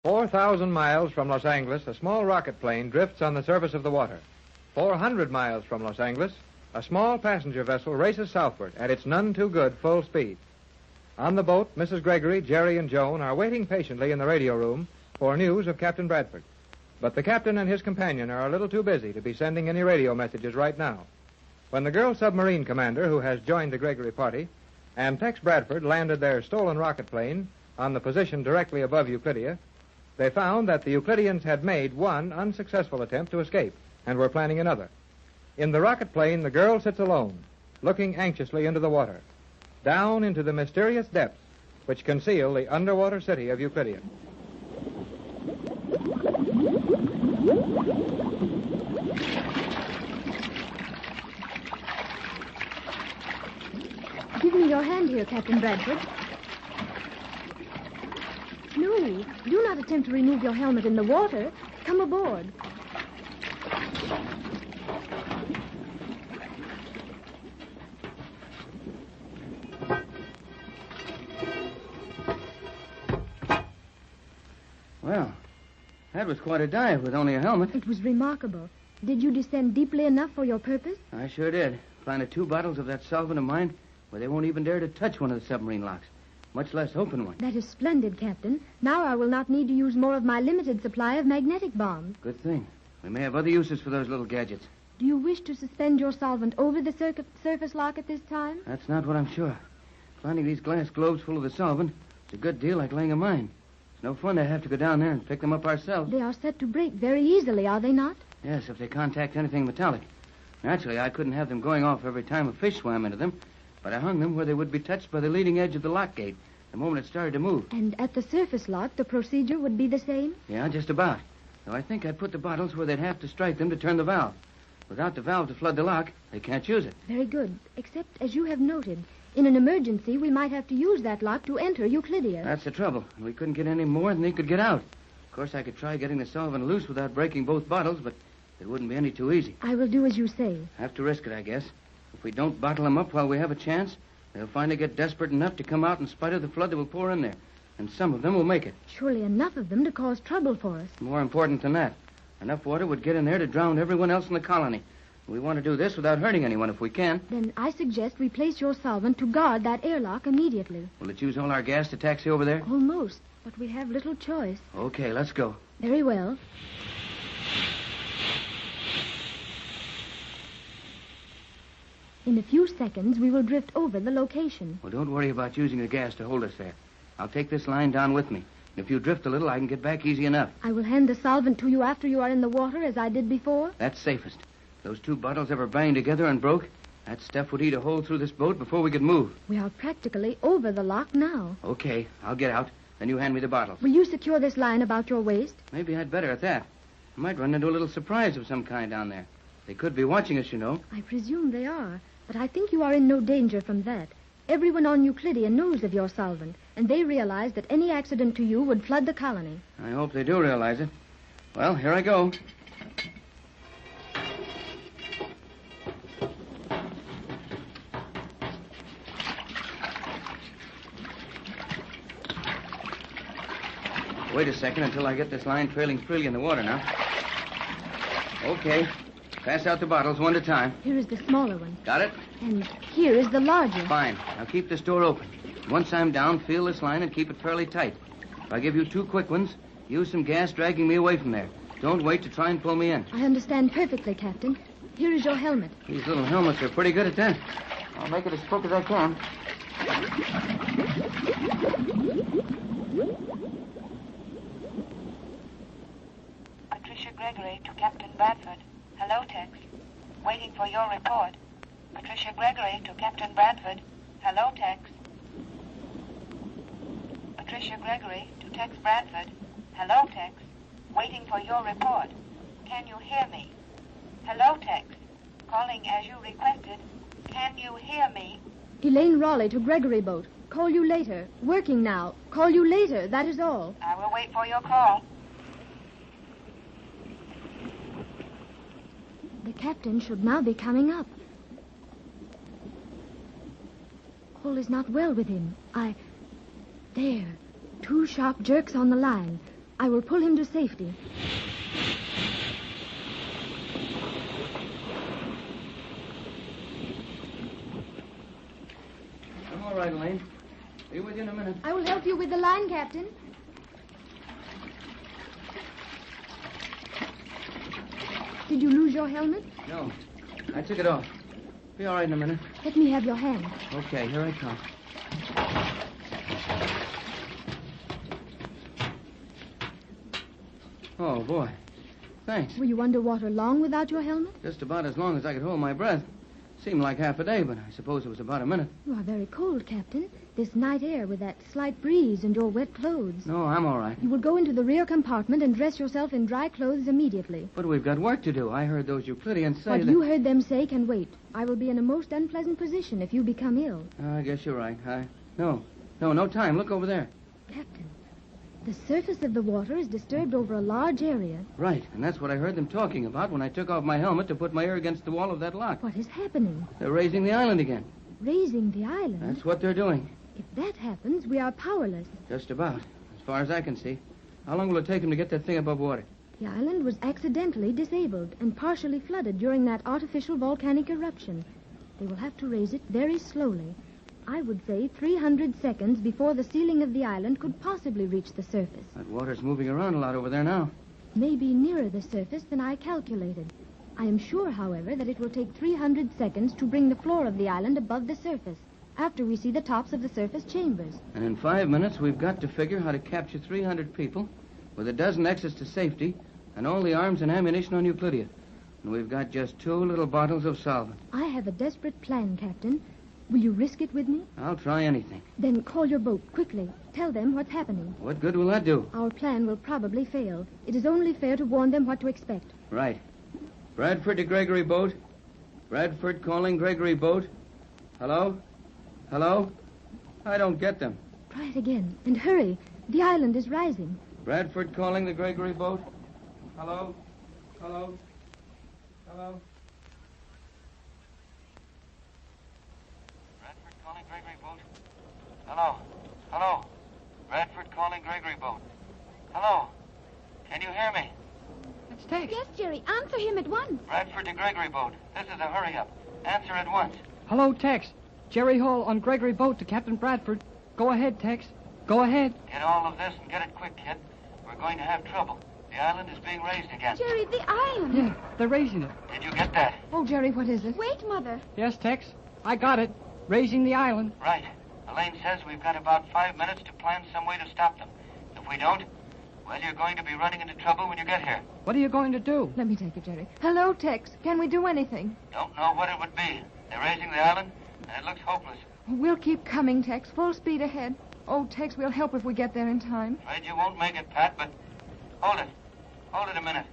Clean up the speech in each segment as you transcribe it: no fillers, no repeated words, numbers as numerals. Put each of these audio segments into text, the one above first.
4,000 miles from Los Angeles, a small rocket plane drifts on the surface of the water. 400 miles from Los Angeles, a small passenger vessel races southward at its none-too-good full speed. On the boat, Mrs. Gregory, Jerry, and Joan are waiting patiently in the radio room for news of Captain Bradford. But the captain and his companion are a little too busy to be sending any radio messages right now. When the girl submarine commander, who has joined the Gregory party, and Tex Bradford landed their stolen rocket plane on the position directly above Euclidia, they found that the Euclideans had made one unsuccessful attempt to escape and were planning another. In the rocket plane, the girl sits alone, looking anxiously into the water, down into the mysterious depths which conceal the underwater city of Euclidia. Give me your hand here, Captain Bradford. No, do not attempt to remove your helmet in the water. Come aboard. Well, that was quite a dive with only a helmet. It was remarkable. Did you descend deeply enough for your purpose? I sure did. Planted 2 bottles of that solvent of mine where they won't even dare to touch one of the submarine locks, much less open one. That is splendid, Captain. Now I will not need to use more of my limited supply of magnetic bombs. Good thing. We may have other uses for those little gadgets. Do you wish to suspend your solvent over the surface lock at this time? That's not what I'm sure. Planting these glass globes full of the solvent is a good deal like laying a mine. It's no fun to have to go down there and pick them up ourselves. They are set to break very easily, are they not? Yes, if they contact anything metallic. Naturally, I couldn't have them going off every time a fish swam into them, but I hung them where they would be touched by the leading edge of the lock gate the moment it started to move. And at the surface lock, the procedure would be the same? Yeah, just about. Though I think I'd put the bottles where they'd have to strike them to turn the valve. Without the valve to flood the lock, they can't use it. Very good. Except, as you have noted, in an emergency, we might have to use that lock to enter Euclidia. That's the trouble. We couldn't get any more than he could get out. Of course, I could try getting the solvent loose without breaking both bottles, but it wouldn't be any too easy. I will do as you say. Have to risk it, I guess. If we don't bottle them up while we have a chance, they'll finally get desperate enough to come out in spite of the flood that will pour in there. And some of them will make it. Surely enough of them to cause trouble for us. More important than that, enough water would get in there to drown everyone else in the colony. We want to do this without hurting anyone if we can. Then I suggest we place your solvent to guard that airlock immediately. Will it use all our gas to taxi over there? Almost, but we have little choice. Okay, let's go. Very well. In a few seconds, we will drift over the location. Well, don't worry about using the gas to hold us there. I'll take this line down with me. And if you drift a little, I can get back easy enough. I will hand the solvent to you after you are in the water, as I did before. That's safest. Those 2 bottles ever banged together and broke, that stuff would eat a hole through this boat before we could move. We are practically over the lock now. Okay, I'll get out. Then you hand me the bottles. Will you secure this line about your waist? Maybe I'd better at that. I might run into a little surprise of some kind down there. They could be watching us, you know. I presume they are, but I think you are in no danger from that. Everyone on Euclidia knows of your solvent, and they realize that any accident to you would flood the colony. I hope they do realize it. Well, here I go. Wait a second until I get this line trailing freely in the water now. Okay. Pass out the bottles one at a time. Here is the smaller one. Got it? And here is the larger. Fine. Now keep this door open. Once I'm down, feel this line and keep it fairly tight. If I give you 2 quick ones, use some gas dragging me away from there. Don't wait to try and pull me in. I understand perfectly, Captain. Here is your helmet. These little helmets are pretty good at that. I'll make it as quick as I can. Patricia Gregory to Captain Bradford. Hello, Tex. Waiting for your report. Patricia Gregory to Captain Bradford. Hello, Tex. Patricia Gregory to Tex Bradford. Hello, Tex. Waiting for your report. Can you hear me? Hello, Tex. Calling as you requested. Can you hear me? Elaine Raleigh to Gregory boat. Call you later. Working now. Call you later. That is all. I will wait for your call. The captain should now be coming up. All is not well with him. There. 2 sharp jerks on the line. I will pull him to safety. I'm all right, Elaine. Be with you in a minute. I will help you with the line, Captain. Did you lose your helmet? No. I took it off. Be all right in a minute. Let me have your hand. Okay, here I come. Oh, boy. Thanks. Were you underwater long without your helmet? Just about as long as I could hold my breath. Seemed like half a day, but I suppose it was about a minute. You are very cold, Captain. This night air with that slight breeze and your wet clothes. No, I'm all right. You will go into the rear compartment and dress yourself in dry clothes immediately. But we've got work to do. I heard those Euclideans say What that... you heard them say can wait. I will be in a most unpleasant position if you become ill. I guess you're right. No time. Look over there. Captain, the surface of the water is disturbed over a large area. Right, and that's what I heard them talking about when I took off my helmet to put my ear against the wall of that lock. What is happening? They're raising the island again. Raising the island? That's what they're doing. If that happens, we are powerless. Just about, as far as I can see. How long will it take them to get that thing above water? The island was accidentally disabled and partially flooded during that artificial volcanic eruption. They will have to raise it very slowly. I would say 300 seconds before the ceiling of the island could possibly reach the surface. That water's moving around a lot over there now. Maybe nearer the surface than I calculated. I am sure, however, that it will take 300 seconds to bring the floor of the island above the surface, after we see the tops of the surface chambers. And in 5 minutes, we've got to figure how to capture 300 people with a dozen exits to safety and all the arms and ammunition on Euclidia. And we've got just 2 little bottles of solvent. I have a desperate plan, Captain. Will you risk it with me? I'll try anything. Then call your boat, quickly. Tell them what's happening. What good will that do? Our plan will probably fail. It is only fair to warn them what to expect. Right. Bradford to Gregory boat. Bradford calling Gregory boat. Hello? Hello? I don't get them. Try it again, and hurry. The island is rising. Bradford calling the Gregory boat. Hello? Hello? Hello? Bradford calling Gregory boat. Hello? Hello? Bradford calling Gregory boat. Hello? Can you hear me? It's Tex. Yes, Jerry. Answer him at once. Bradford to Gregory boat. This is a hurry-up. Answer at once. Hello, Tex. Jerry Hall on Gregory boat to Captain Bradford. Go ahead, Tex. Go ahead. Get all of this and get it quick, kid. We're going to have trouble. The island is being raised again. Jerry, the island. Yeah, they're raising it. Did you get that? Oh, Jerry, what is it? Wait, Mother. Yes, Tex. I got it. Raising the island. Right. Elaine says we've got about 5 minutes to plan some way to stop them. If we don't, well, you're going to be running into trouble when you get here. What are you going to do? Let me take it, Jerry. Hello, Tex. Can we do anything? Don't know what it would be. They're raising the island, and it looks hopeless. We'll keep coming, Tex. Full speed ahead. Oh, Tex, we'll help if we get there in time. Afraid you won't make it, Pat, but hold it. Hold it a minute.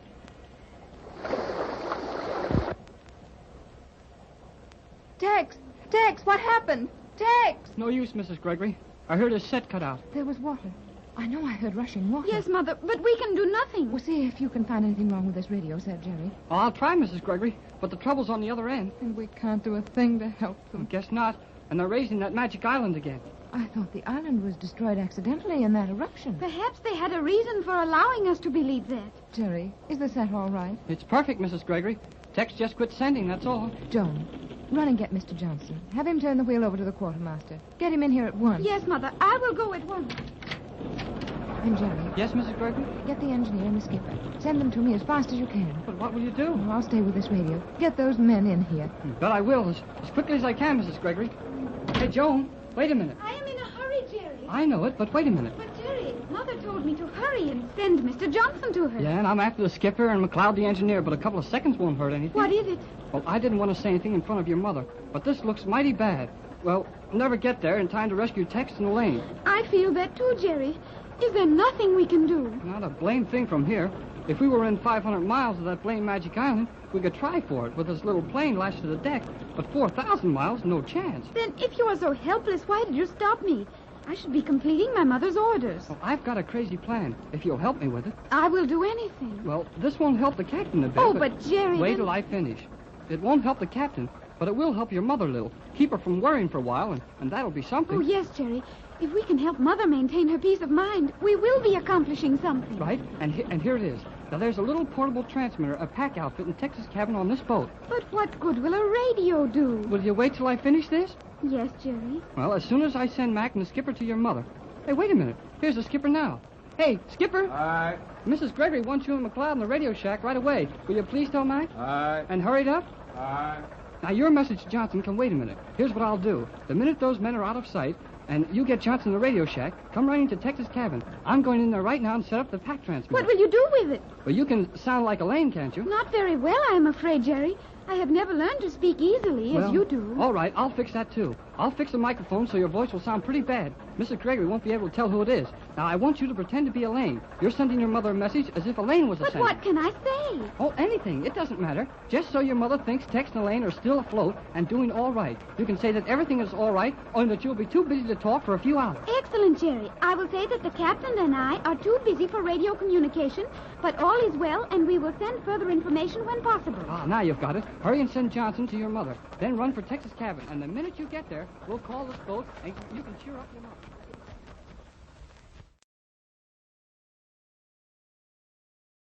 Tex! Tex, what happened? Tex! No use, Mrs. Gregory. I heard his set cut out. There was water. I know I heard rushing water. Yes, Mother, but we can do nothing. Well, see if you can find anything wrong with this radio set, Jerry. Oh, I'll try, Mrs. Gregory, but the trouble's on the other end. And we can't do a thing to help them. Guess not. And they're raising that magic island again. I thought the island was destroyed accidentally in that eruption. Perhaps they had a reason for allowing us to believe that. Jerry, is the set all right? It's perfect, Mrs. Gregory. Tex just quit sending, that's all. Joan, run and get Mr. Johnson. Have him turn the wheel over to the quartermaster. Get him in here at once. Yes, Mother, I will go at once. And Jerry, Yes, Mrs. Gregory? get the engineer and the skipper. Send them to me as fast as you can. But what will you do? Oh, I'll stay with this radio. Get those men in here. Bet I will, as quickly as I can, Mrs. Gregory. Hey, Joan, wait a minute. I am in a hurry, Jerry. I know it, but wait a minute. But, Jerry, Mother told me to hurry and send Mr. Johnson to her. Yeah, and I'm after the skipper and McLeod the engineer, but a couple of seconds won't hurt anything. What is it? Well, I didn't want to say anything in front of your mother, but this looks mighty bad. Well, we'll never get there in time to rescue Tex and Elaine. I feel that too, Jerry. Is there nothing we can do? Not a blame thing from here. If we were in 500 miles of that blame magic island, we could try for it with this little plane lashed to the deck. But 4,000 miles, no chance. Then if you are so helpless, why did you stop me? I should be completing my mother's orders. Well, I've got a crazy plan, if you'll help me with it. I will do anything. Well, this won't help the captain a bit. Oh, but Jerry... Wait then- till I finish. It won't help the captain, but it will help your mother a little. Keep her from worrying for a while, and that'll be something. Oh, yes, Jerry. If we can help Mother maintain her peace of mind, we will be accomplishing something. Right, and here it is. Now, there's a little portable transmitter, a pack outfit in Texas cabin on this boat. But what good will a radio do? Will you wait till I finish this? Yes, Jerry. Well, as soon as I send Mac and the skipper to your mother. Hey, wait a minute. Here's the skipper now. Hey, skipper. Aye. Mrs. Gregory wants you and McLeod in the radio shack right away. Will you please tell Mac? Aye. And hurry it up? Aye. Now, your message to Johnson can wait a minute. Here's what I'll do. The minute those men are out of sight, and you get Johnson in the radio shack, come right into Texas cabin. I'm going in there right now and set up the pack transmitter. What will you do with it? Well, you can sound like Elaine, can't you? Not very well, I am afraid, Jerry. I have never learned to speak easily, as you do. All right, I'll fix that, too. I'll fix the microphone so your voice will sound pretty bad. Mrs. Gregory won't be able to tell who it is. Now, I want you to pretend to be Elaine. You're sending your mother a message as if Elaine was the But sender. what can I say? Oh, anything. It doesn't matter. Just so your mother thinks Tex and Elaine are still afloat and doing all right. You can say that everything is all right, only that you'll be too busy to talk for a few hours. Excellent, Jerry. I will say that the captain and I are too busy for radio communication, but all is well, and we will send further information when possible. Ah, now you've got it. Hurry and send Johnson to your mother. Then run for Texas cabin, and the minute you get there, we'll call this boat, and you can cheer up your mother.